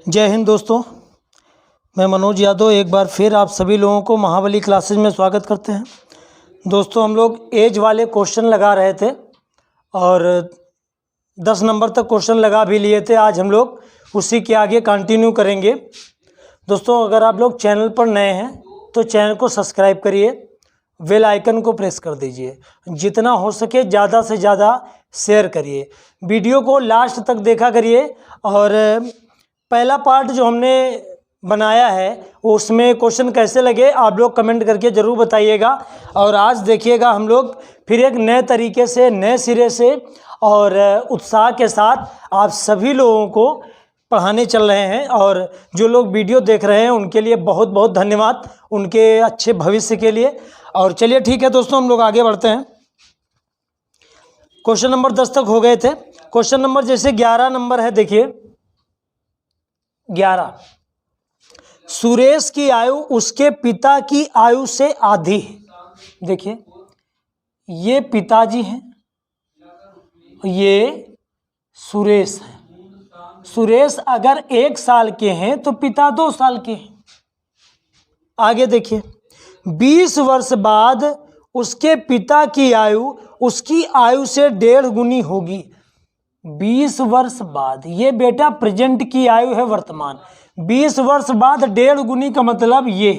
जय हिंद दोस्तों, मैं मनोज यादव एक बार फिर आप सभी लोगों को महाबली क्लासेज में स्वागत करते हैं। दोस्तों, हम लोग एज वाले क्वेश्चन लगा रहे थे और 10 नंबर तक क्वेश्चन लगा भी लिए थे। आज हम लोग उसी के आगे कंटिन्यू करेंगे। दोस्तों, अगर आप लोग चैनल पर नए हैं तो चैनल को सब्सक्राइब करिए, बेल आइकन को प्रेस कर दीजिए, जितना हो सके ज़्यादा से ज़्यादा शेयर करिए, वीडियो को लास्ट तक देखा करिए। और पहला पार्ट जो हमने बनाया है उसमें क्वेश्चन कैसे लगे आप लोग कमेंट करके ज़रूर बताइएगा। और आज देखिएगा हम लोग फिर एक नए तरीके से, नए सिरे से और उत्साह के साथ आप सभी लोगों को पढ़ाने चल रहे हैं। और जो लोग वीडियो देख रहे हैं उनके लिए बहुत बहुत धन्यवाद, उनके अच्छे भविष्य के लिए। और चलिए ठीक है दोस्तों, हम लोग आगे बढ़ते हैं। क्वेश्चन नंबर 10 तक हो गए थे। क्वेश्चन नंबर जैसे 11 नंबर है, देखिए 11। सुरेश की आयु उसके पिता की आयु से आधी है। देखिए ये पिताजी हैं, ये सुरेश है। सुरेश अगर 1 साल के हैं तो पिता 2 साल के हैं। आगे देखिए, 20 वर्ष बाद उसके पिता की आयु उसकी आयु से 1.5 गुनी होगी। 20 वर्ष बाद, ये बेटा प्रेजेंट की आयु है, वर्तमान। 20 वर्ष बाद 1.5 गुनी का मतलब ये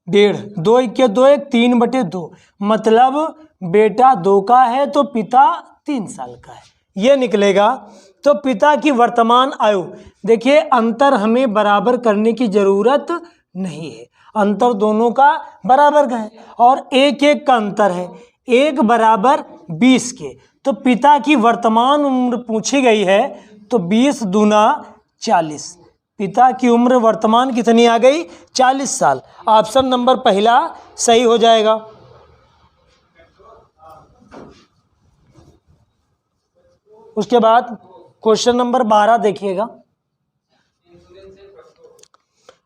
1.5, 2 × 2 = 3/2, मतलब बेटा 2 का है तो पिता 3 साल का है, ये निकलेगा। तो पिता की वर्तमान आयु, देखिए अंतर हमें बराबर करने की जरूरत नहीं है, अंतर दोनों का बराबर का है और 1-1 का अंतर है, 1 = 20 के। तो पिता की वर्तमान उम्र पूछी गई है तो 20 दूना 40। पिता की उम्र वर्तमान कितनी आ गई? 40 साल। ऑप्शन नंबर पहला सही हो जाएगा। उसके बाद क्वेश्चन नंबर 12 देखिएगा।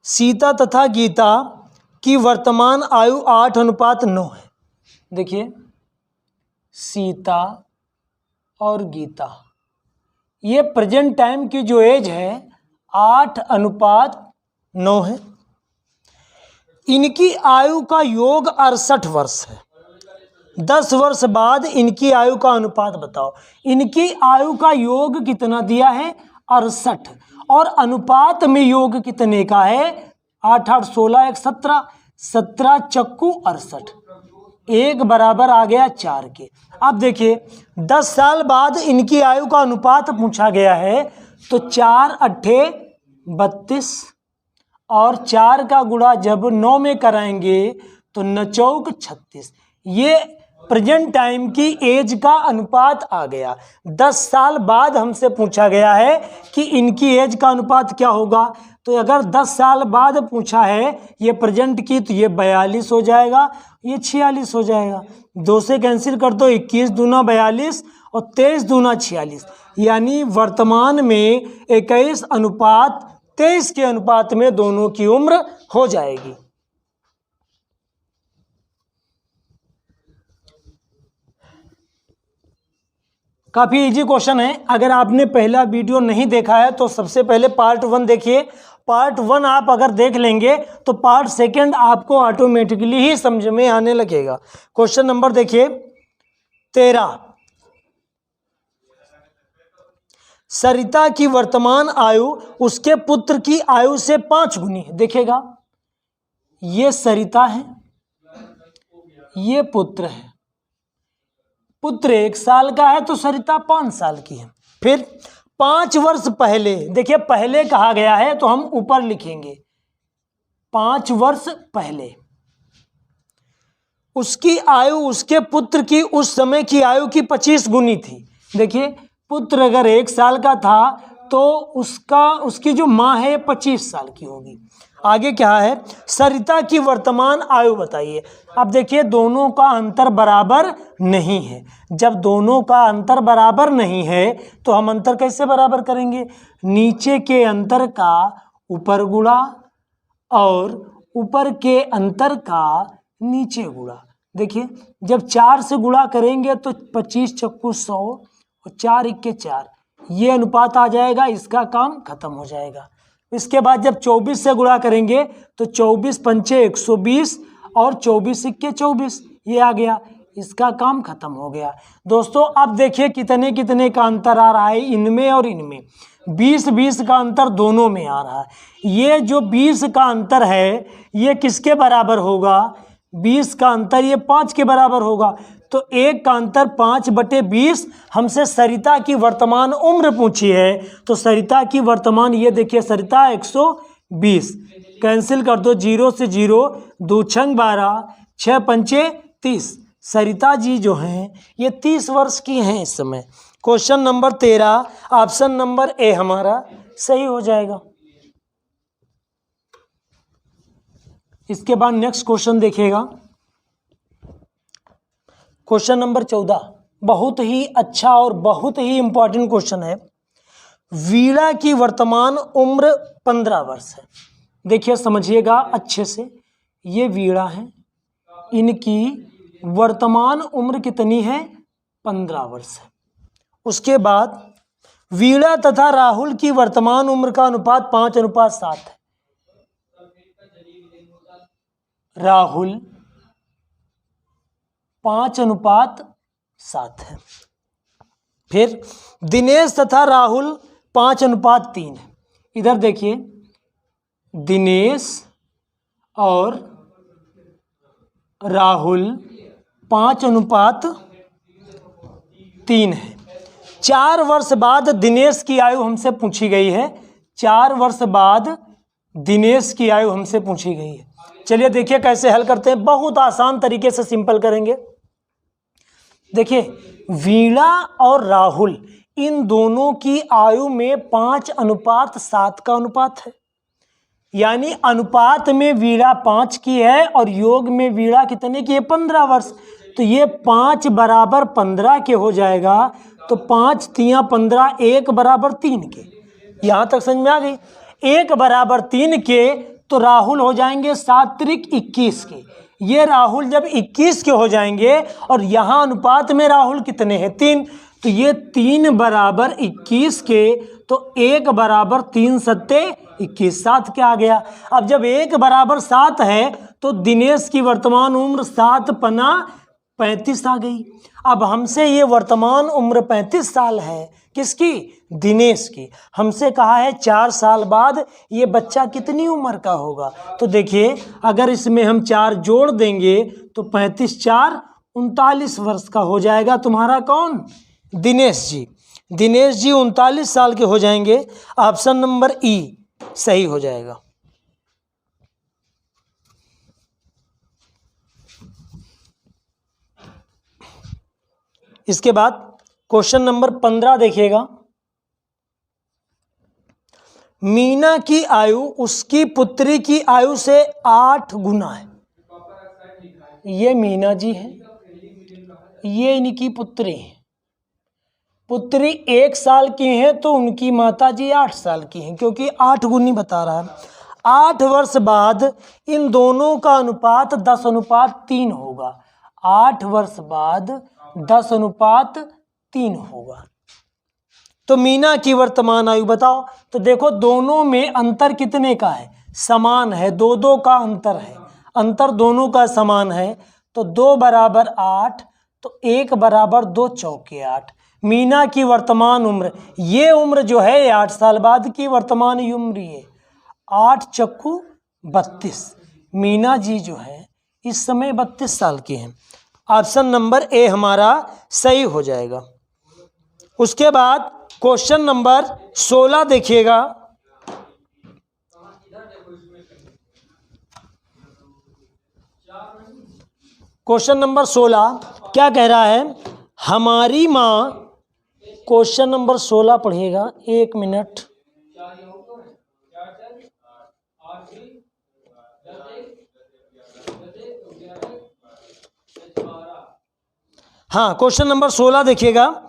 सीता तथा गीता की वर्तमान आयु 8:9 है। देखिए सीता और गीता, ये प्रेजेंट टाइम की जो एज है 8:9 है। इनकी आयु का योग 68 वर्ष है। 10 वर्ष बाद इनकी आयु का अनुपात बताओ। इनकी आयु का योग कितना दिया है? 68, और अनुपात में योग कितने का है? 8 8 16 1 17, 17 चक्कू 68, 1 बराबर आ गया 4 के। अब देखिए 10 साल बाद इनकी आयु का अनुपात पूछा गया है तो 4 8 32 और 4 का गुणा जब 9 में कराएंगे तो 9 चौक 36। ये प्रेजेंट टाइम की एज का अनुपात आ गया। 10 साल बाद हमसे पूछा गया है कि इनकी एज का अनुपात क्या होगा। तो अगर 10 साल बाद पूछा है ये प्रेजेंट की, तो ये 42 हो जाएगा, ये 46 हो जाएगा। 2 से कैंसिल कर दो, 21 दूना 42 और 23 दूना 46, यानी वर्तमान में 21:23 के अनुपात में दोनों की उम्र हो जाएगी। काफ़ी इजी क्वेश्चन है। अगर आपने पहला वीडियो नहीं देखा है तो सबसे पहले पार्ट 1 देखिए। पार्ट 1 आप अगर देख लेंगे तो पार्ट 2 आपको ऑटोमेटिकली ही समझ में आने लगेगा। क्वेश्चन नंबर देखिए 13। सरिता की वर्तमान आयु उसके पुत्र की आयु से 5 गुनी है। देखिएगा ये सरिता है, ये पुत्र है। पुत्र 1 साल का है तो सरिता 5 साल की है। फिर 5 वर्ष पहले, देखिए पहले कहा गया है तो हम ऊपर लिखेंगे 5 वर्ष पहले उसकी आयु उसके पुत्र की उस समय की आयु की 25 गुनी थी। देखिए पुत्र अगर 1 साल का था तो उसकी जो माँ है 25 साल की होगी। आगे क्या है? सरिता की वर्तमान आयु बताइए। अब देखिए दोनों का अंतर बराबर नहीं है। जब दोनों का अंतर बराबर नहीं है तो हम अंतर कैसे बराबर करेंगे? नीचे के अंतर का ऊपर गुणा और ऊपर के अंतर का नीचे गुणा। देखिए जब 4 से गुणा करेंगे तो 25 चक्कू 100 और 4 × 4, ये अनुपात आ जाएगा, इसका काम खत्म हो जाएगा। इसके बाद जब 24 से गुणा करेंगे तो 24 पंचे 120 और 24 इक्के 24, ये आ गया, इसका काम खत्म हो गया। दोस्तों अब देखिए कितने कितने का अंतर आ रहा है इनमें और इनमें, 20-20 का अंतर दोनों में आ रहा है। ये जो 20 का अंतर है ये किसके बराबर होगा, 20 का अंतर ये 5 के बराबर होगा। तो 1 का अंतर 5/20। हमसे सरिता की वर्तमान उम्र पूछी है, तो सरिता की वर्तमान, ये देखिए सरिता 120, कैंसिल कर दो, 0 से 0, 2 छंग 12, 6 पंचे 30। सरिता जी जो हैं ये 30 वर्ष की हैं इस समय। Question number 13 option number A हमारा सही हो जाएगा। इसके बाद नेक्स्ट क्वेश्चन देखिएगा, क्वेश्चन नंबर 14, बहुत ही अच्छा और बहुत ही इंपॉर्टेंट क्वेश्चन है। वीणा की वर्तमान उम्र 15 वर्ष है। देखिए समझिएगा अच्छे से, ये वीणा है, इनकी वर्तमान उम्र कितनी है, 15 वर्ष है। उसके बाद वीणा तथा राहुल की वर्तमान उम्र का अनुपात 5:7 है। राहुल 5:7 है। फिर दिनेश तथा राहुल 5:3 है। इधर देखिए दिनेश और राहुल 5:3 है। 4 वर्ष बाद दिनेश की आयु हमसे पूछी गई है, 4 वर्ष बाद दिनेश की आयु हमसे पूछी गई है। चलिए देखिए कैसे हल करते हैं, बहुत आसान तरीके से सिंपल करेंगे। देखिए वीणा और राहुल इन दोनों की आयु में 5:7 का अनुपात है, यानी अनुपात में वीणा 5 की है और योग में वीणा कितने की है, 15 वर्ष। तो ये 5 बराबर 15 के हो जाएगा, तो 5 तियां 15, 1 बराबर 3 के। यहाँ तक समझ में आ गई। 1 बराबर 3 के तो राहुल हो जाएंगे 7 त्रिक 21 के। ये राहुल जब 21 के हो जाएंगे और यहाँ अनुपात में राहुल कितने हैं, 3, तो ये 3 बराबर 21 के, तो 1 बराबर 3 सत्ते 21, 7 क्या आ गया। अब जब 1 बराबर 7 है तो दिनेश की वर्तमान उम्र 7 पना 35 आ गई। अब हमसे ये वर्तमान उम्र 35 साल है, किसकी, दिनेश की। हमसे कहा है 4 साल बाद ये बच्चा कितनी उम्र का होगा। तो देखिए अगर इसमें हम 4 जोड़ देंगे तो 35 4 39 वर्ष का हो जाएगा तुम्हारा कौन, दिनेश जी। दिनेश जी 39 साल के हो जाएंगे। ऑप्शन नंबर ई सही हो जाएगा। इसके बाद क्वेश्चन नंबर 15 देखिएगा। मीना की आयु उसकी पुत्री की आयु से 8 गुना है। ये मीना जी है, ये इनकी पुत्री है। पुत्री 1 साल की है तो उनकी माता जी 8 साल की हैं, क्योंकि 8 गुनी बता रहा है। 8 वर्ष बाद इन दोनों का अनुपात 10:3 होगा। 8 वर्ष बाद 10:3 होगा। तो मीना की वर्तमान आयु बताओ। तो देखो दोनों में अंतर कितने का है, समान है, 2-2 का अंतर है, अंतर दोनों का समान है। तो 2 बराबर 8, तो 1 बराबर 2 चौके 8। मीना की वर्तमान उम्र, ये उम्र जो है 8 साल बाद की वर्तमान उम्र है, 8 चक्कू 32। मीना जी जो है इस समय 32 साल की हैं। ऑप्शन नंबर ए हमारा सही हो जाएगा। उसके बाद क्वेश्चन नंबर 16 देखिएगा। क्वेश्चन नंबर 16 क्या कह रहा है, हमारी माँ, क्वेश्चन नंबर 16 पढ़िएगा, 1 मिनट। हाँ क्वेश्चन नंबर 16 देखिएगा।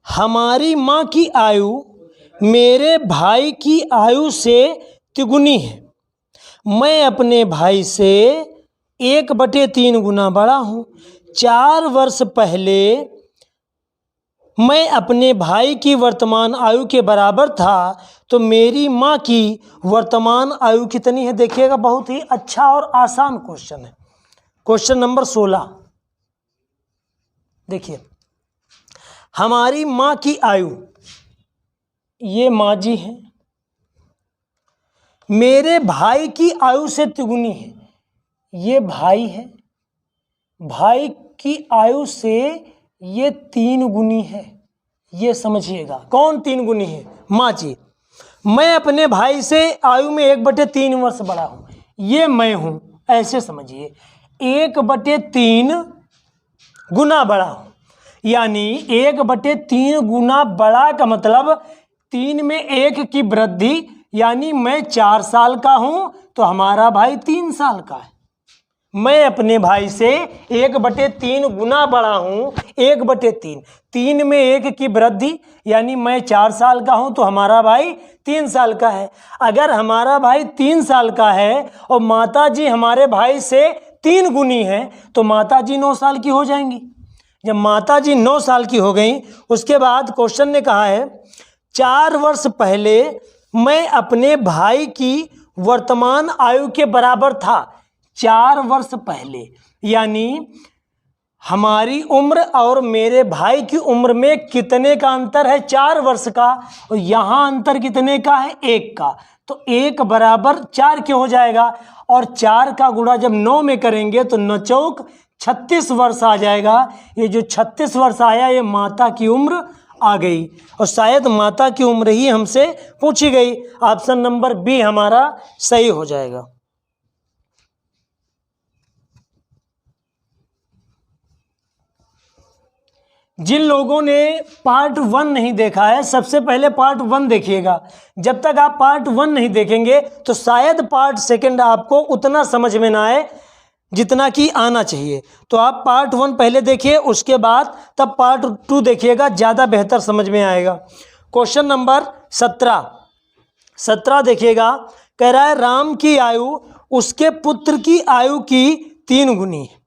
हमारी माँ की आयु मेरे भाई की आयु से तिगुनी है। मैं अपने भाई से 1/3 गुना बड़ा हूँ। 4 वर्ष पहले मैं अपने भाई की वर्तमान आयु के बराबर था तो मेरी माँ की वर्तमान आयु कितनी है? देखिएगा, बहुत ही अच्छा और आसान क्वेश्चन है। क्वेश्चन नंबर 16 देखिए, हमारी माँ की आयु, ये माँ जी है, मेरे भाई की आयु से तिगुनी है, ये भाई है, भाई की आयु से ये 3 गुनी है। ये समझिएगा, कौन 3 गुनी है? माँ जी। मैं अपने भाई से आयु में 1/3 वर्ष बड़ा हूँ, ये मैं हूँ, ऐसे समझिए। 1/3 गुना बड़ा हूँ, यानी 1/3 गुना बड़ा का मतलब 3 में 1 की वृद्धि, यानी मैं 4 साल का हूँ तो हमारा भाई 3 साल का है। मैं अपने भाई से 1/3 गुना बड़ा हूँ, 1/3, 3 में 1 की वृद्धि, यानी मैं 4 साल का हूँ तो हमारा भाई 3 साल का है। अगर हमारा भाई 3 साल का है और माता जी हमारे भाई से 3 गुनी है तो माता जी 9 साल की हो जाएंगी। जब माता जी 9 साल की हो गई, उसके बाद क्वेश्चन ने कहा है 4 वर्ष पहले मैं अपने भाई की वर्तमान आयु के बराबर था। 4 वर्ष पहले, यानी हमारी उम्र और मेरे भाई की उम्र में कितने का अंतर है? 4 वर्ष का। और यहाँ अंतर कितने का है? 1 का। तो 1 बराबर 4 क्यों हो जाएगा? और 4 का गुणा जब 9 में करेंगे तो 9 चौक 36 वर्ष आ जाएगा। ये जो 36 वर्ष आया, ये माता की उम्र आ गई, और शायद माता की उम्र ही हमसे पूछी गई। ऑप्शन नंबर बी हमारा सही हो जाएगा। जिन लोगों ने पार्ट 1 नहीं देखा है, सबसे पहले पार्ट 1 देखिएगा। जब तक आप पार्ट 1 नहीं देखेंगे तो शायद पार्ट 2 आपको उतना समझ में ना आए जितना कि आना चाहिए। तो आप पार्ट 1 पहले देखिए, उसके बाद तब पार्ट 2 देखिएगा, ज़्यादा बेहतर समझ में आएगा। क्वेश्चन नंबर 17 देखिएगा, कह रहा है राम की आयु उसके पुत्र की आयु की 3 गुनी है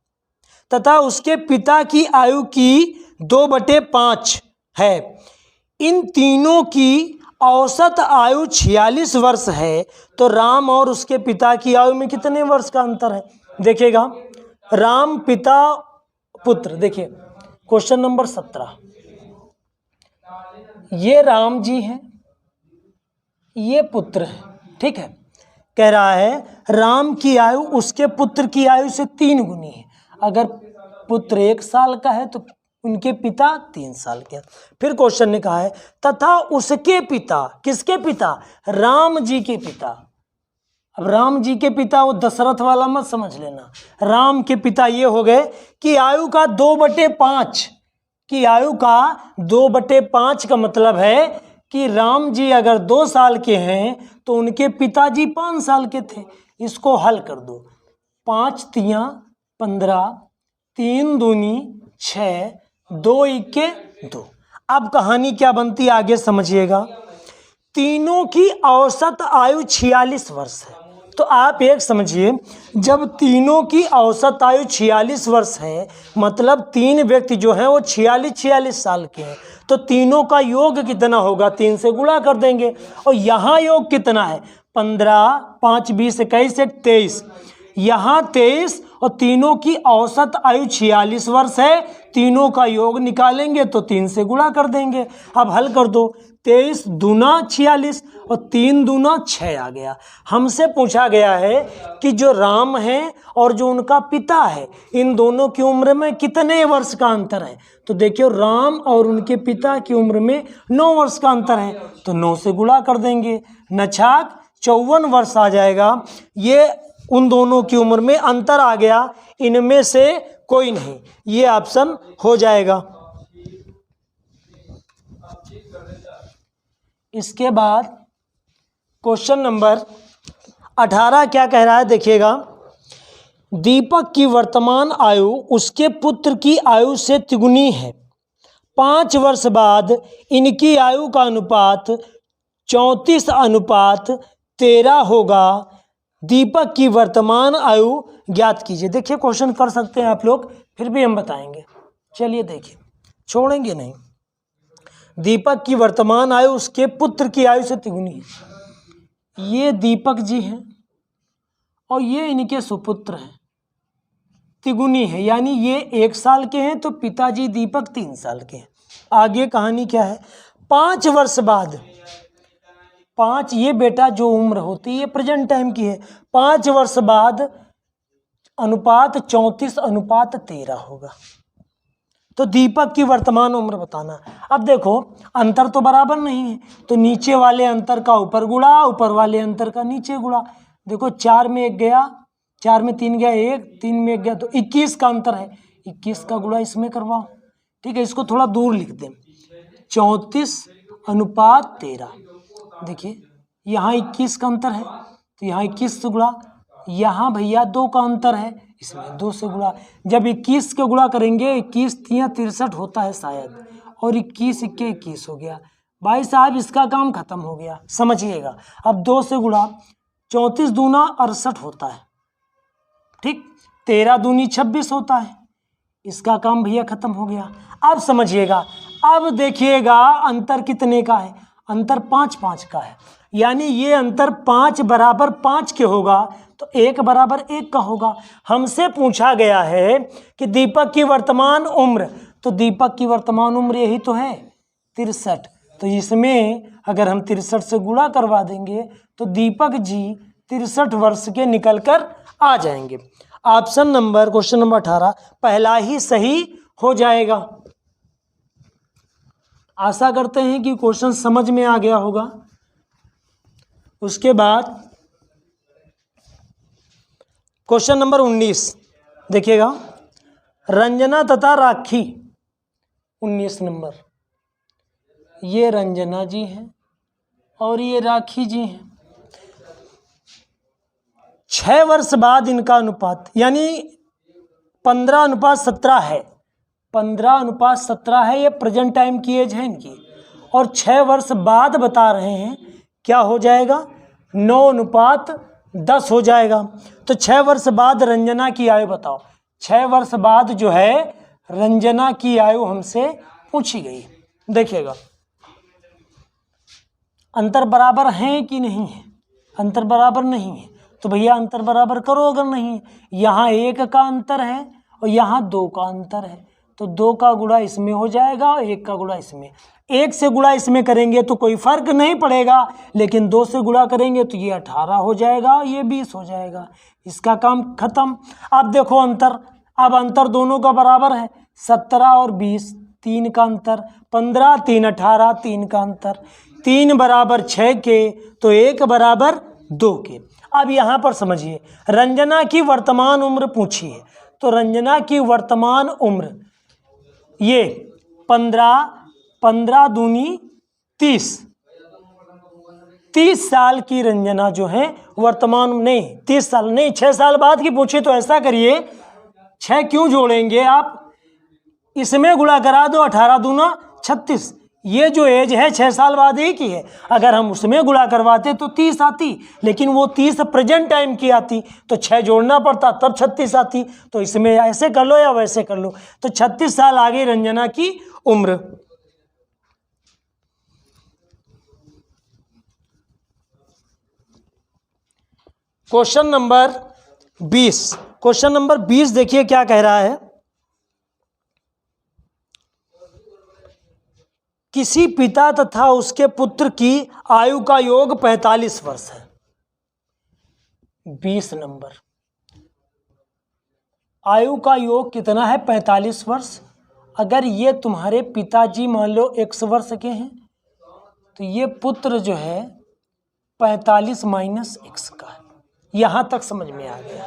तथा उसके पिता की आयु की 2/5 है। इन तीनों की औसत आयु 46 वर्ष है, तो राम और उसके पिता की आयु में कितने वर्ष का अंतर है? देखिएगा, राम पिता पुत्र, देखिए क्वेश्चन नंबर 17, ये राम जी हैं, ये पुत्र है, ठीक है। कह रहा है राम की आयु उसके पुत्र की आयु से 3 गुनी है। अगर पुत्र 1 साल का है तो उनके पिता 3 साल के। फिर क्वेश्चन ने कहा है तथा उसके पिता, किसके पिता? राम जी के पिता। अब राम जी के पिता वो दशरथ वाला मत समझ लेना। राम के पिता ये हो गए कि आयु का 2/5, कि आयु का 2/5 का मतलब है कि राम जी अगर 2 साल के हैं तो उनके पिताजी 5 साल के थे। इसको हल कर दो, 5 तियां 15, 3 दूनी 6, 2 इक्के 2। अब कहानी क्या बनती है आगे समझिएगा। तीनों की औसत आयु 46 वर्ष है। तो आप एक समझिए, जब तीनों की औसत आयु 46 वर्ष है, मतलब 3 व्यक्ति जो हैं वो 46 साल के हैं, तो तीनों का योग कितना होगा? 3 से गुणा कर देंगे। और यहाँ योग कितना है? 15, 5, 20, 21, 23, यहाँ 23, और तीनों की औसत आयु 46 वर्ष है। तीनों का योग निकालेंगे तो 3 से गुणा कर देंगे। अब हल कर दो, 23 दूना 46 और 3 दूना 6 आ गया। हमसे पूछा गया है कि जो राम है और जो उनका पिता है, इन दोनों की उम्र में कितने वर्ष का अंतर है? तो देखियो, राम और उनके पिता की उम्र में 9 वर्ष का अंतर है, तो 9 से गुणा कर देंगे, नछाक 54 वर्ष आ जाएगा। ये उन दोनों की उम्र में अंतर आ गया, इनमें से कोई नहीं, ये ऑप्शन हो जाएगा। इसके बाद क्वेश्चन नंबर 18 क्या कह रहा है? देखिएगा, दीपक की वर्तमान आयु उसके पुत्र की आयु से तिगुनी है। 5 वर्ष बाद इनकी आयु का अनुपात 34:13 होगा। दीपक की वर्तमान आयु ज्ञात कीजिए। देखिए, क्वेश्चन कर सकते हैं आप लोग, फिर भी हम बताएंगे। चलिए देखिए, छोड़ेंगे नहीं। दीपक की वर्तमान आयु उसके पुत्र की आयु से तिगुनी है। ये दीपक जी हैं और ये इनके सुपुत्र हैं, तिगुनी है, यानी ये 1 साल के हैं तो पिताजी दीपक 3 साल के हैं। आगे कहानी क्या है, 5 वर्ष बाद, 5 ये बेटा जो उम्र होती है ये प्रेजेंट टाइम की है, 5 वर्ष बाद अनुपात 34:13 होगा। तो दीपक की वर्तमान उम्र बताना। अब देखो अंतर तो बराबर नहीं है, तो नीचे वाले अंतर का ऊपर गुणा, ऊपर वाले अंतर का नीचे गुणा। देखो 4 में 1 गया, 4 में 3 गया 1, 3 में 1 गया तो 21 का अंतर है, 21 का गुणा इसमें करवाओ। ठीक है, इसको थोड़ा दूर लिख दें, 34:13। देखिए यहाँ 21 का अंतर है तो यहाँ 21 से गुणा, यहाँ भैया 2 का अंतर है, इसमें 2 से गुणा। जब 21 के गुणा करेंगे 21 तियां 63 होता है शायद, और 21 इक्के 21 हो गया। भाई साहब इसका काम खत्म हो गया, समझिएगा। अब 2 से गुणा, 34 दूना 68 होता है, ठीक, 13 दूनी 26 होता है, इसका काम भैया खत्म हो गया। अब समझिएगा, अब देखिएगा अंतर कितने का है, अंतर 5-5 का है, यानी ये अंतर 5 बराबर 5 के होगा तो 1 बराबर 1 का होगा। हमसे पूछा गया है कि दीपक की वर्तमान उम्र, तो दीपक की वर्तमान उम्र यही तो है 63, तो इसमें अगर हम 63 से गुणा करवा देंगे तो दीपक जी 63 वर्ष के निकल कर आ जाएंगे। ऑप्शन नंबर, क्वेश्चन नंबर 18 पहला ही सही हो जाएगा। आशा करते हैं कि क्वेश्चन समझ में आ गया होगा। उसके बाद क्वेश्चन नंबर 19 देखिएगा, रंजना तथा राखी, 19 नंबर। ये रंजना जी हैं और ये राखी जी हैं। 6 वर्ष बाद इनका अनुपात, यानी 15:17 है, 15:17 है, ये प्रेजेंट टाइम की एज है इनकी, और 6 वर्ष बाद बता रहे हैं क्या हो जाएगा, 9:10 हो जाएगा। तो 6 वर्ष बाद रंजना की आयु बताओ। 6 वर्ष बाद जो है रंजना की आयु हमसे पूछी गई। देखिएगा अंतर बराबर है कि नहीं है, अंतर बराबर नहीं है तो भैया अंतर बराबर करो। अगर नहीं, यहाँ 1 का अंतर है और यहाँ 2 का अंतर है, तो 2 का गुणा इसमें हो जाएगा और 1 का गुणा इसमें। 1 से गुणा इसमें करेंगे तो कोई फर्क नहीं पड़ेगा, लेकिन 2 से गुणा करेंगे तो ये 18 हो जाएगा, ये 20 हो जाएगा, इसका काम खत्म। अब देखो अंतर, अब अंतर दोनों का बराबर है, 17 और 20, 3 का अंतर, 15 3 18, 3 का अंतर, 3 बराबर 6 के तो 1 बराबर 2 के। अब यहाँ पर समझिए, रंजना की वर्तमान उम्र पूछी है, तो रंजना की वर्तमान उम्र ये 15 दूनी 30, 30 साल की रंजना जो है वर्तमान, नहीं 30 साल नहीं, 6 साल बाद की पूछे। तो ऐसा करिए, 6 क्यों जोड़ेंगे आप, इसमें गुणा करा दो, 18 दूना 36, ये जो एज है 6 साल बाद ही की है। अगर हम उसमें गुणा करवाते तो 30 आती, लेकिन वो 30 प्रेजेंट टाइम की आती, तो 6 जोड़ना पड़ता तब 36 आती। तो इसमें ऐसे कर लो या वैसे कर लो, तो 36 साल आगे रंजना की उम्र। क्वेश्चन नंबर 20, क्वेश्चन नंबर 20 देखिए क्या कह रहा है, किसी पिता तथा उसके पुत्र की आयु का योग 45 वर्ष है। 20 नंबर, आयु का योग कितना है, 45 वर्ष। अगर ये तुम्हारे पिताजी मान लो 100 वर्ष के हैं, तो ये पुत्र जो है 45 माइनस x का है। यहाँ तक समझ में आ गया।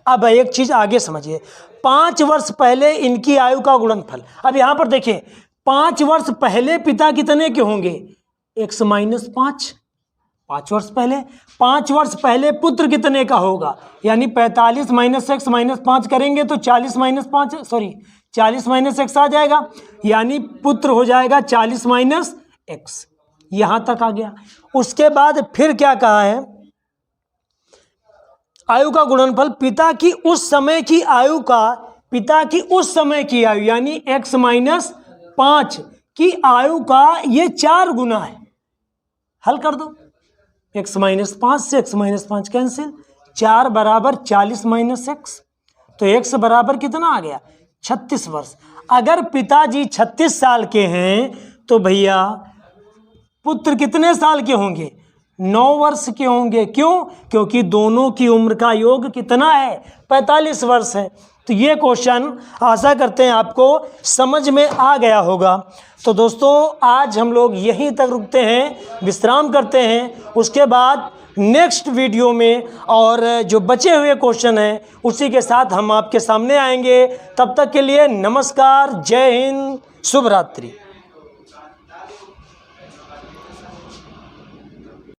अब एक चीज आगे समझिए, 5 वर्ष पहले इनकी आयु का गुणनफल। अब यहाँ पर देखिए, 5 वर्ष पहले पिता कितने के होंगे, x माइनस 5, 5 वर्ष पहले। 5 वर्ष पहले पुत्र कितने का होगा, यानी 45 माइनस x माइनस 5 करेंगे तो 40 माइनस 5, सॉरी 40 माइनस x आ जाएगा, यानी पुत्र हो जाएगा 40 माइनस x। यहाँ तक आ गया। उसके बाद फिर क्या कहा है, आयु का गुणनफल पिता की उस समय की आयु का, पिता की उस समय की आयु यानी x माइनस 5 कि आयु का ये 4 गुना है। हल कर दो, x माइनस 5 से x माइनस 5 कैंसिल, 4 बराबर 40 माइनस x, तो x बराबर कितना आ गया 36 वर्ष। अगर पिताजी 36 साल के हैं तो भैया पुत्र कितने साल के होंगे 9 वर्ष के होंगे। क्यों? क्योंकि दोनों की उम्र का योग कितना है 45 वर्ष है। तो ये क्वेश्चन आशा करते हैं आपको समझ में आ गया होगा। तो दोस्तों आज हम लोग यहीं तक रुकते हैं, विश्राम करते हैं, उसके बाद नेक्स्ट वीडियो में और जो बचे हुए क्वेश्चन हैं उसी के साथ हम आपके सामने आएंगे। तब तक के लिए नमस्कार, जय हिंद, शुभ रात्रि।